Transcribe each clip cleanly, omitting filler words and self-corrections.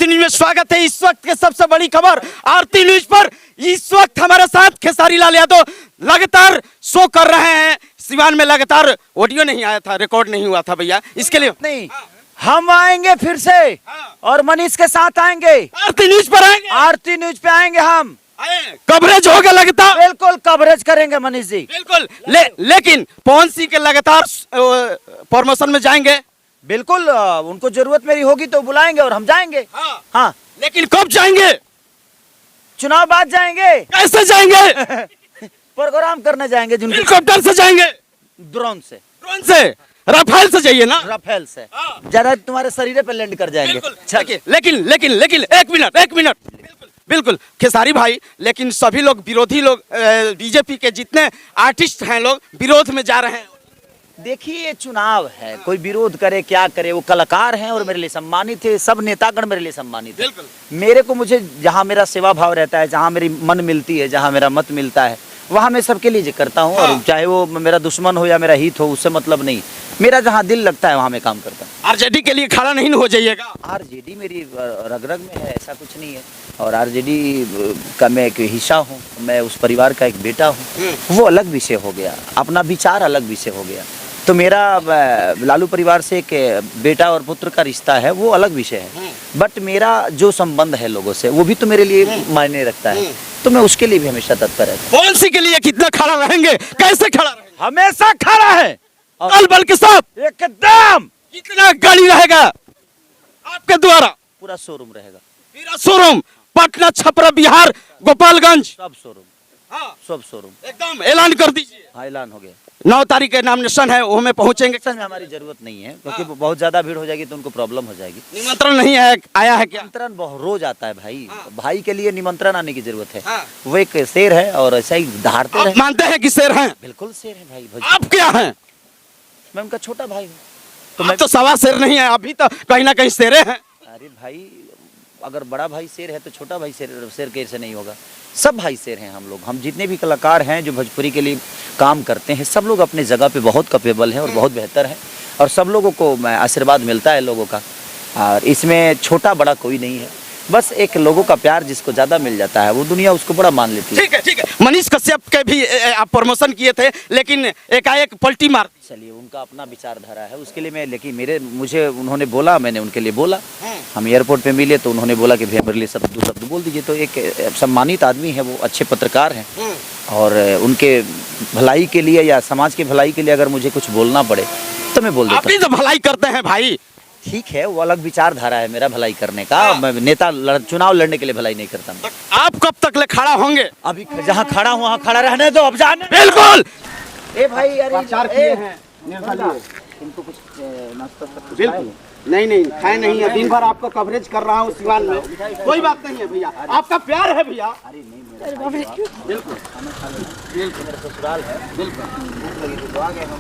आरती news में स्वागत है। इस वक्त की सबसे बड़ी खबर आरती न्यूज पर। इस वक्त हमारे साथ खेसारी लाल यादव लगातार शो कर रहे हैं। सिवान में लगातार ऑडियो नहीं आया था, रिकॉर्ड नहीं हुआ था भैया, इसके लिए नहीं हम आएंगे फिर से और मनीष के साथ आएंगे। आरती न्यूज पर आएंगे, आरती न्यूज पे आएंगे हम। कवरेज होगा लगातार, बिल्कुल कवरेज करेंगे मनीष जी, बिल्कुल। लेकिन पवन सिंह के लगातार प्रमोशन में जाएंगे। बिल्कुल उनको जरूरत मेरी होगी तो बुलाएंगे और हम जाएंगे। हाँ लेकिन कब जाएंगे? चुनाव बाद जाएंगे। कैसे जाएंगे? प्रोग्राम करने जाएंगे। जिनको हेलीकॉप्टर से जाएंगे, ड्रोन से, राफेल से जाइए ना, राफेल से जरा तुम्हारे शरीर पे लैंड कर जाएंगे। लेकिन एक मिनट बिल्कुल खेसारी भाई, लेकिन सभी लोग विरोधी लोग बीजेपी के जितने आर्टिस्ट हैं लोग विरोध में जा रहे हैं। देखिए ये चुनाव है, कोई विरोध करे क्या करे, वो कलाकार हैं और मेरे लिए सम्मानित है। सब नेतागण मेरे लिए सम्मानित है। मेरे को मुझे जहाँ मेरा सेवा भाव रहता है, जहाँ मेरी मन मिलती है, जहाँ मेरा मत मिलता है, वहाँ मैं सबके लिए करता हूँ। और चाहे वो मेरा दुश्मन हो या मेरा हित हो, उससे मतलब नहीं। मेरा जहाँ दिल लगता है वहाँ मैं काम करता हूँ। आरजेडी के लिए खड़ा नहीं हो जाइएगा। आरजेडी मेरी रग रग में है, ऐसा कुछ नहीं है। और आरजेडी का मैं एक हिस्सा हूँ, मैं उस परिवार का एक बेटा हूँ, वो अलग विषय हो गया, अपना विचार अलग विषय हो गया। तो मेरा लालू परिवार से एक बेटा और पुत्र का रिश्ता है, वो अलग विषय है। बट मेरा जो संबंध है लोगों से, वो भी तो मेरे लिए मायने रखता है। तो मैं उसके लिए भी हमेशा तत्पर रहता हूं। कौन सी के लिए कितना खड़ा रहेंगे, कैसे खड़ा रहेंगे? हमेशा खड़ा है, कल बल के साथ एकदम। कितना गाड़ी रहेगा आपके द्वारा? पूरा शोरूम रहेगा, पूरा शोरूम, पटना, छपरा, बिहार, गोपालगंज, सब शोरूम, सब शोरूम एकदम ऐलान कर दीजिए। हाँ ऐलान हो गया। 9 तारीख के नामिनेशन है, वो में पहुंचेंगे। में हमारी जरूरत नहीं है, क्योंकि बहुत ज्यादा भीड़ हो जाएगी तो उनको प्रॉब्लम हो जाएगी। निमंत्रण नहीं है, आया है क्या? निमंत्रण बहुत रोज आता है भाई। भाई के लिए निमंत्रण आने की जरूरत है। वो एक शेर है और ऐसा ही धारते रहे। मानते हैं कि शेर हैं? बिल्कुल शेर है भाई। आप क्या हैं? मैं उनका छोटा भाई हूँ। तो मैं तो सवा शेर नहीं है, अभी तो कहीं ना कहीं शेरे हैं। अरे भाई अगर बड़ा भाई शेर है तो छोटा भाई शेर कैसे नहीं होगा? सब भाई शेर हैं हम लोग। हम जितने भी कलाकार हैं जो भोजपुरी के लिए काम करते हैं, सब लोग अपने जगह पे बहुत कैपेबल हैं और बहुत बेहतर हैं। और सब लोगों को आशीर्वाद मिलता है लोगों का। और इसमें छोटा बड़ा कोई नहीं है, बस एक लोगों का प्यार जिसको ज़्यादा मिल जाता है वो दुनिया उसको बड़ा मान लेती है। ठीक है। मनीष कश्यप के भी आप प्रमोशन किए थे, लेकिन एकाएक पलटी मार। चलिए उनका अपना विचारधारा है, उसके लिए मैं, लेकिन मुझे उन्होंने बोला, मैंने उनके लिए बोला। हम एयरपोर्ट पे मिले तो उन्होंने बोला कि भैया मेरे लिए शब्द बोल दीजिए। तो एक सम्मानित आदमी है, वो अच्छे पत्रकार हैं और उनके भलाई के लिए या समाज की भलाई के लिए अगर मुझे कुछ बोलना पड़े तो मैं बोल देता हूं। आप भी तो भलाई करते हैं भाई। ठीक है, वो अलग विचारधारा है मेरा भलाई करने का। मैं नेता चुनाव लड़ने के लिए भलाई नहीं करता। आप कब तक ले खड़ा होंगे? अभी जहाँ खड़ा हूँ वहाँ खड़ा रहने दो, अब जाने। बिल्कुल। ए भाई अरे इनको कुछ नाश्ता बिल्कुल नहीं खाए नहीं है। दिन भर आपको कवरेज कर रहा हूँ सिवान में, कोई बात नहीं है भैया, आपका प्यार है भैया। अरे नहीं बिल्कुल मेरा ससुराल है, बिल्कुल भूख लगी तो आ गए हम।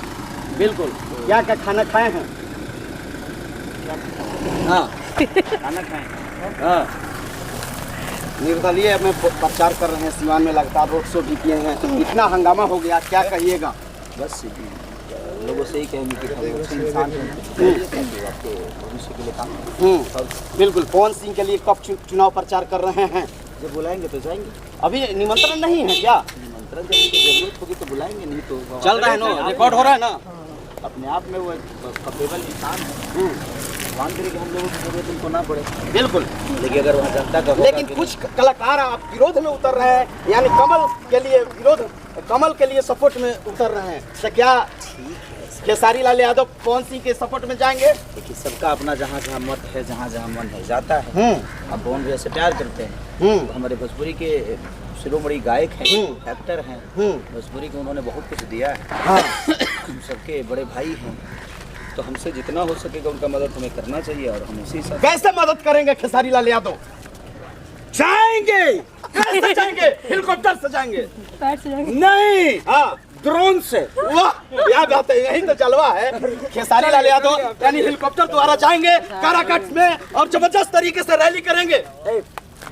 बिल्कुल क्या क्या खाना खाए हैं? हाँ खाना खाए। हाँ निर्दलीय में प्रचार कर रहे हैं सिवान में, लगातार रोड शो भी किए हैं। तो इतना हंगामा हो गया, क्या कहिएगा? बस लोगों से ही कहेंगे कि हम अच्छे इंसान हैं, आपके भविष्य के लिए काम। बिल्कुल पवन सिंह के लिए कब चुनाव प्रचार कर रहे हैं? जब बुलाएंगे तो जाएंगे। अभी निमंत्रण नहीं है क्या? निमंत्रण जब जरूरत होगी तो बुलाएंगे, नहीं तो चल रहा है ना, रिकॉर्ड हो रहा है ना। अपने आप में वो कैपेबल इंसान है, मान करें कि हम लोगों की जरूरत उनको ना पड़े। बिल्कुल, लेकिन अगर वहाँ जनता का, लेकिन कुछ कलाकार आप विरोध में उतर रहे हैं, यानी कमल के लिए विरोध, कमल के लिए सपोर्ट में उतर रहे हैं। तो क्या खेसारी लाल यादव पवन सिंह के सपोर्ट में जाएंगे? देखिए सबका अपना जहाँ जहाँ मत है, जहाँ जहाँ मन है जाता है। अब पवन भैया से प्यार करते हैं, हमारे भोजपुरी के शिरोमणि गायक हैं, एक्टर हैं, भोजपुरी को उन्होंने बहुत कुछ दिया है। हम सबके बड़े भाई हैं, तो हमसे जितना हो सकेगा उनका मदद हमें करना चाहिए और हम इसी साथ। कैसे मदद करेंगे खेसारी लाल यादव? जाएंगे, कैसे जाएंगे? हेलीकॉप्टर से जाएंगे? नहीं, हाँ ड्रोन से। वाह क्या बात है, यही तो जलवा है। खेसारी लाल यादव यानी हेलीकॉप्टर द्वारा जाएंगे काराकाट में और जबरदस्त तरीके से रैली करेंगे।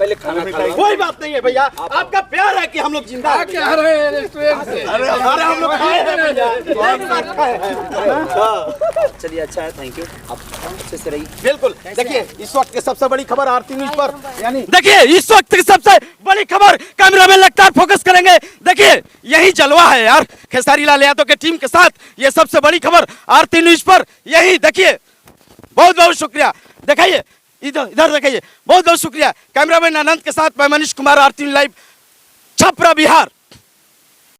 पहले खाना खा लो। कोई बात नहीं है भैया, आपका प्यार है कि हम लोग जिंदा हैं। क्या रहे हैं रेस्टोरेंट से? अरे हम लोग खाए हैं भैया, एक बार खाए हैं। चलिए अच्छा है, थैंक यू। आप अच्छे से रहिए। बिल्कुल। देखिए इस वक्त की सबसे बड़ी खबर आरती न्यूज पर, यानी देखिए इस वक्त की सबसे बड़ी खबर, कैमरामैन लगातार फोकस करेंगे। देखिए यही जलवा है यार, खेसारी लाल यादव के टीम के साथ, ये सबसे बड़ी खबर आरती न्यूज पर यही। देखिए बहुत बहुत शुक्रिया। दिखाइए इधर इधर दिखाइए, बहुत बहुत शुक्रिया। कैमरामैन आनंद के साथ मैं मनीष कुमार, आरती लाइव, छपरा बिहार।